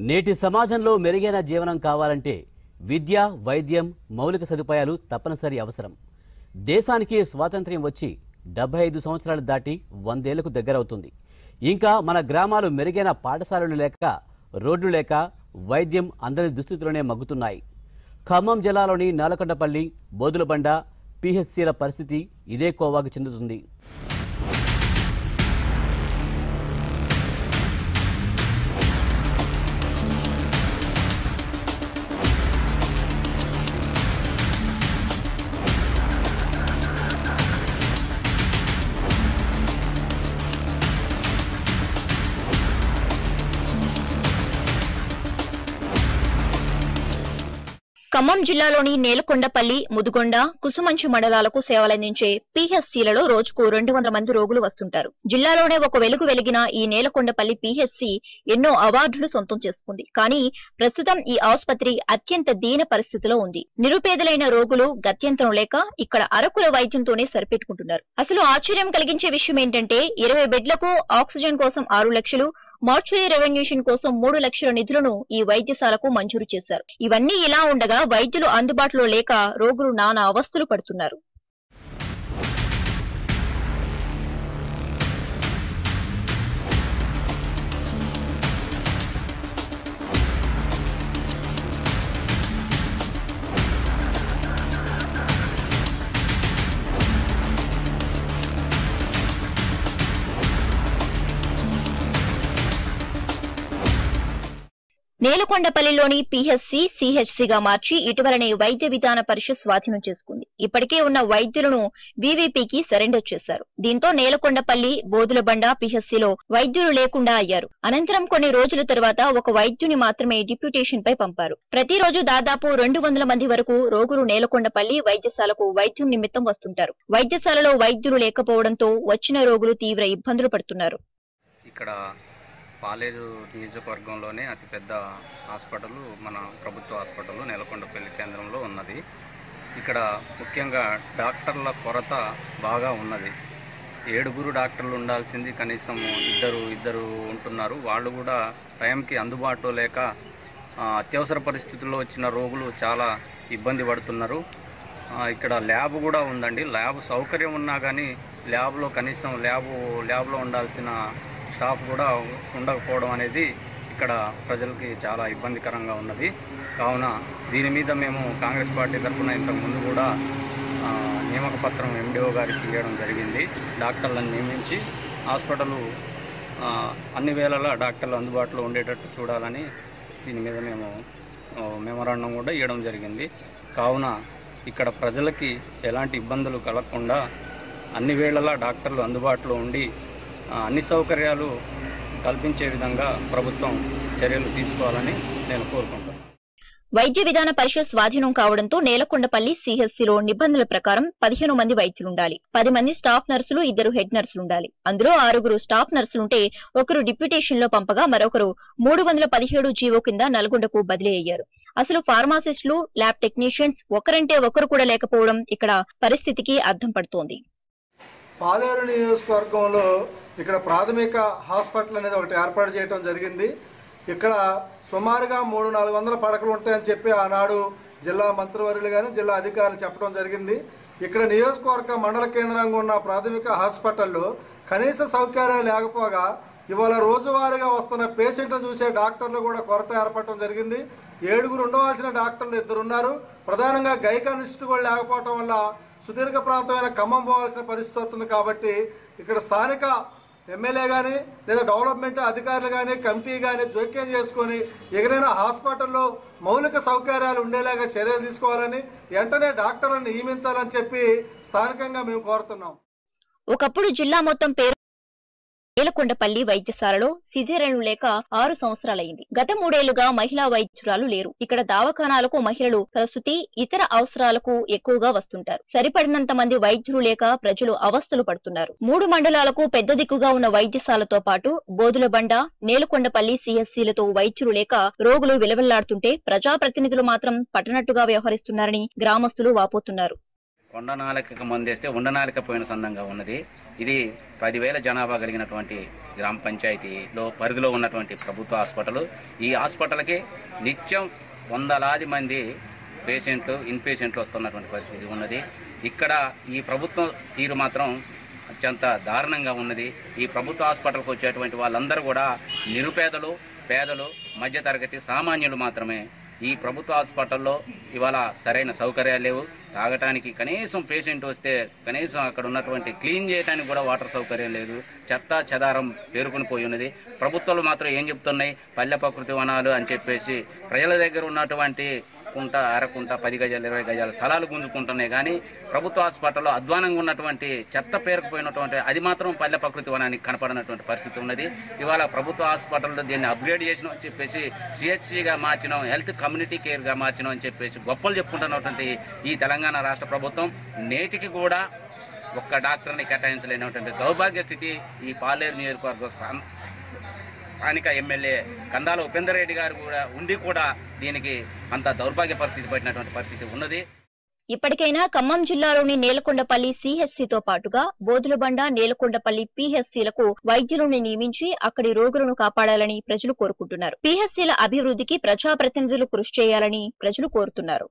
నేటి సమాజంలో మెరుగైన జీవనం కావాలంటే విద్య, వైద్యం, మౌలిక సదుపాయాలు తప్పనిసరి అవసరం. దేశానికి స్వాతంత్ర్యం వచ్చి 75 సంవత్సరాలు దాటి 100 ఏళ్లకు దగ్గరవుతుంది. ఇంకా మన గ్రామాలు మెరుగైన పాఠశాలలు లేక, రోడ్లు లేక వైద్యం అందరి దుస్థితిలోనే మగ్గుతున్నాయి. ఖమ్మం జిల్లాలోని నేలకొండపల్లి, బోదులబండ పిహెచ్సిల పరిస్థితి ఇదే కోవాకు చెందుతుంది. ఖమ్మం జిల్లాలోని నేలకొండపల్లి, ముదుగొండ, కుసుమంచు మండలాలకు సేవలందించే పిహెచ్సిలలో రోజుకు 200 మంది రోగులు వస్తుంటారు. జిల్లాలోనే ఒక వెలుగు వెలిగిన ఈ నేలకొండపల్లి పిహెచ్సి ఎన్నో అవార్డులు సొంతం చేసుకుంది. కానీ ప్రస్తుతం ఈ ఆసుపత్రి అత్యంత దీన పరిస్థితిలో ఉంది. నిరుపేదలైన రోగులు గత్యంతరం లేక ఇక్కడ అరకుల వైద్యంతోనే సరిపెట్టుకుంటున్నారు. అసలు ఆశ్చర్యం కలిగించే విషయం ఏంటంటే 20 బెడ్లకు ఆక్సిజన్ కోసం 6 లక్షలు, మార్చురీ రెవెన్యూషన్ కోసం 3 లక్షల నిధులను ఈ వైద్యశాలకు మంజూరు చేశారు. ఇవన్నీ ఇలా ఉండగా వైద్యులు అందుబాటులో లేక రోగులు నానా అవస్థలు పడుతున్నారు. నేలకొండపల్లిలోని పిహెచ్సి సిహెచ్సిగా మార్చి ఇటీవలనే వైద్య విధాన పరిషత్ స్వాధీనం చేసుకుంది. ఇప్పటికే ఉన్న వైద్యులను వివిపికి సరెండర్ చేశారు. దీంతో నేలకొండపల్లి, బోదులబండ పిహెచ్సిలో వైద్యులు లేకుండా అయ్యారు. అనంతరం కొన్ని రోజుల తర్వాత ఒక వైద్యుని మాత్రమే డిప్యూటేషన్ పై పంపారు. ప్రతిరోజు దాదాపు 200 మంది వరకు రోగులు నేలకొండపల్లి వైద్యశాలకు వైద్యం నిమిత్తం వస్తుంటారు. వైద్యశాలలో వైద్యులు లేకపోవడంతో వచ్చిన రోగులు తీవ్ర ఇబ్బందులు పడుతున్నారు. ఇక్కడ పాలేరు నియోజకవర్గంలోనే అతిపెద్ద హాస్పిటల్ మన ప్రభుత్వ హాస్పిటల్ నేలకొండపల్లి కేంద్రంలో ఉన్నది. ఇక్కడ ముఖ్యంగా డాక్టర్ల కొరత బాగా ఉన్నది. 7 డాక్టర్లు ఉండాల్సింది కనీసం ఇద్దరు ఉంటున్నారు. వాళ్ళు కూడా టైంకి అందుబాటులో లేక అత్యవసర పరిస్థితుల్లో వచ్చిన రోగులు చాలా ఇబ్బంది పడుతున్నారు. ఇక్కడ ల్యాబ్ కూడా ఉందండి. ల్యాబ్ సౌకర్యం ఉన్నా కానీ ల్యాబ్లో కనీసం ల్యాబ్లో ఉండాల్సిన స్టాఫ్ కూడా ఉండకపోవడం అనేది ఇక్కడ ప్రజలకి చాలా ఇబ్బందికరంగా ఉన్నది. కావున దీని మీద మేము కాంగ్రెస్ పార్టీ తరఫున ఇంతకుముందు కూడా నియామక పత్రం ఎండిఓ గారికి ఇవ్వడం జరిగింది. డాక్టర్లను నియమించి హాస్పిటల్ అన్ని వేళలా డాక్టర్లు అందుబాటులో ఉండేటట్టు చూడాలని దీని మీద మేము మెమరాండం కూడా ఇవ్వడం జరిగింది. కావున ఇక్కడ ప్రజలకి ఎలాంటి ఇబ్బందులు కలగకుండా అన్ని వేళలా డాక్టర్లు అందుబాటులో ఉండి అన్ని సౌకర్యాలు కల్పించే విధంగా ప్రభుత్వం చర్యలు తీసుకోవాలని నేను కోరుకుంటున్నాను. వైద్య విధాన పరిషత్ స్వాధీనం కావడంతో నేలకొండపల్లి సిహెచ్సిలో నిబంధనల ప్రకారం 15 మంది వైద్యులుండాలి. 10 మంది స్టాఫ్ నర్సులు, 2 హెడ్ నర్సులుండాలి. అందులో 6 స్టాఫ్ నర్సులుంటే ఒకరు డిప్యూటేషన్ లో పంపగా మరొకరు 317 జీవో కింద నల్గొండకు బదిలీ అయ్యారు. అసలు ఫార్మాసిస్టులు, ల్యాబ్ టెక్నీషియన్స్ ఒకరంటే ఒకరు కూడా లేకపోవడం ఇక్కడ పరిస్థితికి అద్దం పడుతోంది. పాలేరు నియోజకవర్గంలో ఇక్కడ ప్రాథమిక హాస్పిటల్ అనేది ఒకటి ఏర్పాటు చేయడం జరిగింది. ఇక్కడ సుమారుగా 300-400 పడకలు ఉంటాయని చెప్పి ఆనాడు జిల్లా మంత్రివర్యులు కానీ జిల్లా అధికారులు చెప్పడం జరిగింది. ఇక్కడ నియోజకవర్గ మండల కేంద్రంగా ఉన్న ప్రాథమిక హాస్పిటల్లో కనీస సౌకర్యాలు లేకపోగా ఇవాళ రోజువారీగా వస్తున్న పేషెంట్ను చూసే డాక్టర్లు కూడా కొరత ఏర్పడటం జరిగింది. 7 ఉండవలసిన డాక్టర్లు 2 ఉన్నారు. ప్రధానంగా గైకానిస్ట్ కూడా లేకపోవటం వల్ల సుదీర్ఘ ప్రాంతమైన ఖమ్మం పోవాల్సిన పరిస్థితి వస్తుంది. కాబట్టి ఇక్కడ స్థానిక ఎమ్మెల్యే కానీ లేదా డెవలప్మెంట్ అధికారులు కానీ కమిటీ కానీ జోక్యం చేసుకొని ఎగరైనా హాస్పిటల్లో మౌలిక సౌకర్యాలు ఉండేలాగా చర్యలు తీసుకోవాలని, వెంటనే డాక్టర్లను నియమించాలని చెప్పి స్థానికంగా మేము కోరుతున్నాం. ఒకప్పుడు జిల్లా మొత్తం పేరు నేలకొండపల్లి వైద్యశాలలో సిజేరియన్లు లేక 6 సంవత్సరాలైంది. గత 3 ఏళ్లుగా మహిళా వైద్యురాలు లేరు. ఇక్కడ దవాఖానాలకు మహిళలు ప్రసూతి, ఇతర అవసరాలకు ఎక్కువగా వస్తుంటారు. సరిపడినంత మంది వైద్యులు లేక ప్రజలు అవస్థలు పడుతున్నారు. 3 మండలాలకు పెద్ద దిక్కుగా ఉన్న వైద్యశాలతో పాటు బోదులబండ, నేలకొండపల్లి సిహెచ్సిలతో వైద్యులు లేక రోగులు విలవిల్లాడుతుంటే ప్రజాప్రతినిధులు మాత్రం పట్టనట్టుగా వ్యవహరిస్తున్నారని గ్రామస్తులు వాపోతున్నారు. కొండనాలికకు మందేస్తే ఉండనాలిక పోయిన సందంగా ఉన్నది. ఇది 10,000 జనాభా కలిగినటువంటి గ్రామ పంచాయతీలో పరిధిలో ఉన్నటువంటి ప్రభుత్వ హాస్పిటల్. ఈ హాస్పిటల్కి నిత్యం వందలాది మంది పేషెంట్లు ఇన్పేషెంట్లు వస్తున్నటువంటి పరిస్థితి ఉన్నది. ఇక్కడ ఈ ప్రభుత్వం తీరు మాత్రం అత్యంత దారుణంగా ఉన్నది. ఈ ప్రభుత్వ హాస్పిటల్కి వచ్చేటువంటి వాళ్ళందరూ కూడా నిరుపేదలు, పేదలు, మధ్యతరగతి సామాన్యులు మాత్రమే. ఈ ప్రభుత్వ హాస్పిటల్లో ఇవాళ సరైన సౌకర్యాలు లేవు. తాగటానికి కనీసం పేషెంట్ వస్తే కనీసం అక్కడ ఉన్నటువంటి క్లీన్ చేయడానికి కూడా వాటర్ సౌకర్యం లేదు. చెత్త చెదారం పేరుకుని పోయి ఉన్నది. ప్రభుత్వాలు మాత్రం ఏం చెప్తున్నాయి, పల్లె ప్రకృతి వనాలు అని చెప్పేసి ప్రజల దగ్గర ఉన్నటువంటి కుంట, అరకుంట, 10 గజాలు 20 గజాల స్థలాలు గుంజుకుంటున్నాయి. కానీ ప్రభుత్వ హాస్పిటల్లో అధ్వానంగా ఉన్నటువంటి చెత్త పేరుకుపోయినటువంటి అది మాత్రం పల్లె ప్రకృతి వనానికి కనపడినటువంటి పరిస్థితి ఉన్నది. ఇవాళ ప్రభుత్వ హాస్పిటల్లో దీన్ని అప్గ్రేడ్ చేసినాం అని చెప్పేసి సిహెచ్సిగా మార్చినాం, హెల్త్ కమ్యూనిటీ కేర్గా మార్చినాం అని చెప్పేసి గొప్పలు చెప్పుకుంటున్నటువంటి ఈ తెలంగాణ రాష్ట్ర ప్రభుత్వం నేటికి కూడా ఒక్క డాక్టర్ని కేటాయించలేనటువంటి దౌర్భాగ్య స్థితి ఈ పాలేరు నియోజకవర్గం స్థానిక ఎమ్మెల్యే కందాల ఉపేందర్ రెడ్డి గారు కూడా ఉండి కూడా దీనికి అంత దౌర్భాగ్య పరిస్థితి పట్టినటువంటి పరిస్థితి ఉన్నది. ఇప్పటికైనా ఖమ్మం జిల్లాలోని నేలకొండపల్లి సిహెచ్సితో పాటుగా బోదులబండ, నేలకొండపల్లి పిహెచ్సిలకు వైద్యులను నియమించి అక్కడి రోగులను కాపాడాలని ప్రజలు కోరుకుంటున్నారు. పిహెచ్సిల అభివృద్ధికి ప్రజాప్రతినిధులు కృషి చేయాలని ప్రజలు కోరుతున్నారు.